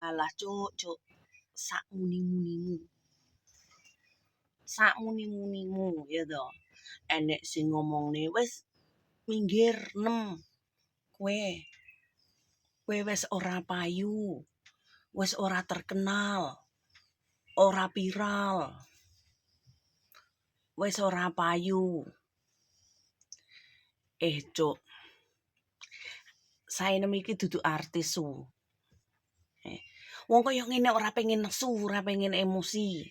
Alah cuk, sak muni-munimu. Sak muni-munimu ya toh. Enek sing ngomongne wis minggir nem. Kowe wis ora payu. Wis ora terkenal. Ora viral. Wis ora payu. Cuk. Saenem iki dudu artis su. Wong kaya ngene ora pengen nesu, ora pengen emosi.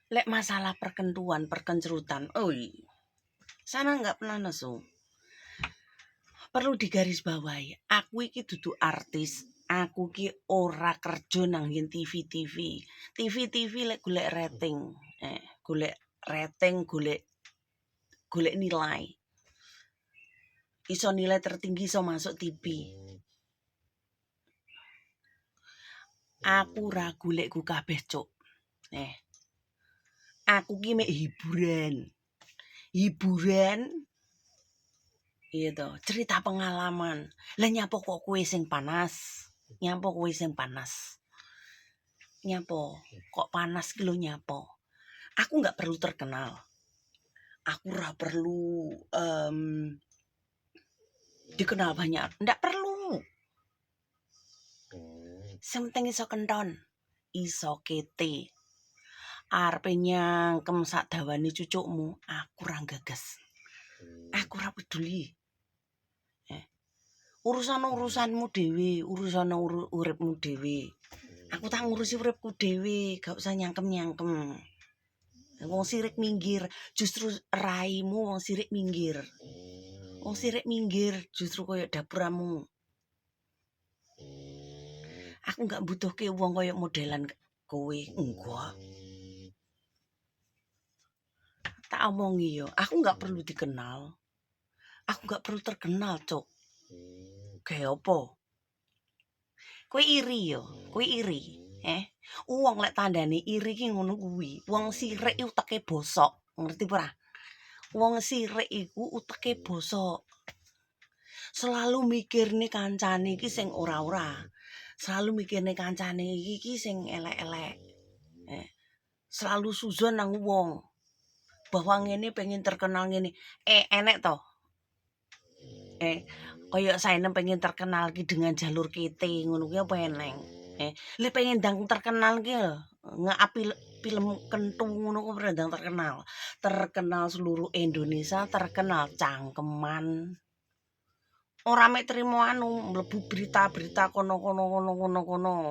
Lek masalah perkentuan, perkencerutan, sana nggak pernah nesu. Perlu digarisbawahi, aku iki dudu artis, aku ki ora kerja nang yen TV. TV lek golek rating, golek nilai. Iso nilai tertinggi iso masuk TV. Aku ora golekku kabeh, Cuk. Aku ki mek hiburan. Iya toh, cerita pengalaman. Lah nyapa kok kowe sing panas? Nyapa kok panas ki lho nyapa? Aku nggak perlu terkenal. Aku ora perlu dikenal banyak. Ndak perlu. Sing penting iso kenton, iso kete. Arepe nyangkem sak dawane cucukmu, aku ora gagas. Aku ora peduli. Urusanmu dhewe, uripmu dhewe. Aku tak ngurusi uripku dhewe, gak usah nyangkem. Wong sirik minggir, justru raimu wong sirik minggir. Wong sirik minggir justru koyo dapuramu. Aku gak butuhke wong koyo modelan kowe, enggak. Tak omongi yo, aku gak perlu dikenal. Aku gak perlu terkenal, Cuk. Kayak apa? Kowe iri yo, Wong lek tandane iri ki ngono kuwi. Wong sirik iku uteke bosok, ngerti ora? Wong sirik iku uteke bosok. Selalu mikirne kancane iki sing ora-ora. Selalu mikirne kancane iki sing elek-elek. Selalu suzon nang wong. Bahwa ngene pengen terkenal ngene. Enek toh. Kaya saenem pengen terkenal ki dengan jalur kete ngono kuwi apa eneng. Le pengen ndang terkenal ki lho, nge-up film kentu ngono ku ndang terkenal. Terkenal seluruh Indonesia, terkenal cangkeman. Ora mek trimo mlebu berita-berita kono.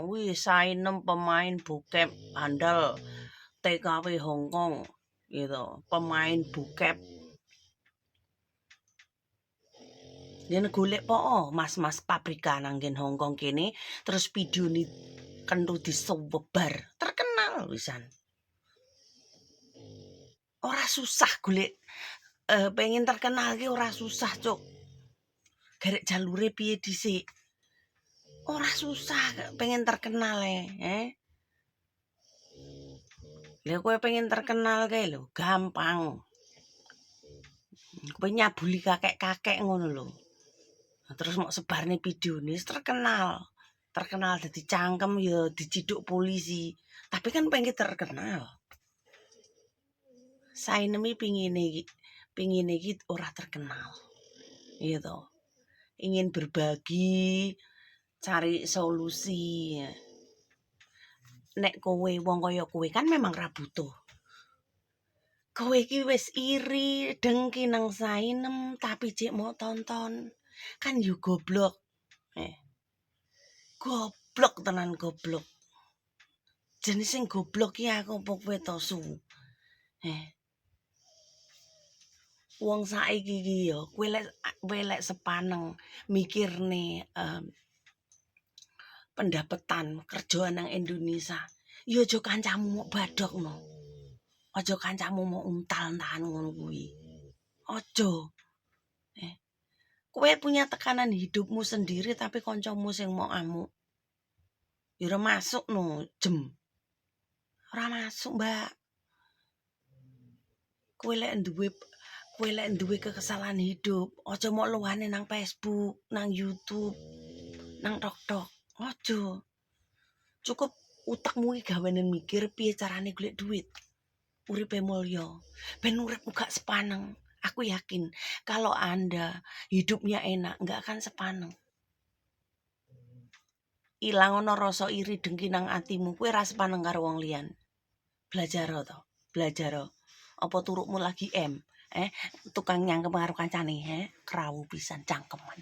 Wih, saenem pemain bokep handal TKW Hongkong gitu. Pemain bokep. Yen golek po mas-mas pabrika nang nggen Hongkong kene terus video ni kentu disewebar terkenal wisan. Ora susah golek pengen terkenal ki ora susah, Cuk. Garek jalure piye dhisik? Ora susah pengen terkenal Lah kowe pengen terkenal kae lho, gampang. Kowe nyabuli kakek-kakek ngono lho. Terus mau sebarne videone terkenal. Terkenal dadi cangkem ya diciduk polisi. Tapi kan pengen terkenal. Saenemi pingine iki ora terkenal. Iya toh. Ingin berbagi, cari solusi. Nek kowe wong kaya kowe kan memang ra butuh. Kowe iki wis iri dengki nang saenem tapi cek mau tonton. Kan yo goblok. Goblok tenan goblok. Jenis sing goblok ki aku apa kowe to su. Wong saiki iki yo kowe lek sepaneng mikirne pendapetan kerja nang Indonesia. Yo aja kancamu mok badokno. Aja kancamu mok untal-untalan ngono kuwi. Aja. Kowe punya tekanan hidupmu sendiri tapi kancamu sing mok amuk. Ya ora masuk no, jem. Ora masuk, Mbak. Kowe lek duwe kekesalan hidup, aja mok luahne nang Facebook, nang YouTube. nang tok-tok. Ojo. Cukup utekmu iki gawenen mikir piye carane golek duit. Uripe mulya. Ben uripmu gak sepaneng. Aku yakin kalau Anda hidupnya enak, nggak akan sepaneng. Ilang ana rasa iri dengki nang atimu, kowe ra sepaneng karo wong liyan. Belajar to, belajar. Apa turukmu lagi tukang nyangkem karo kancane, krawu pisan cangkeman.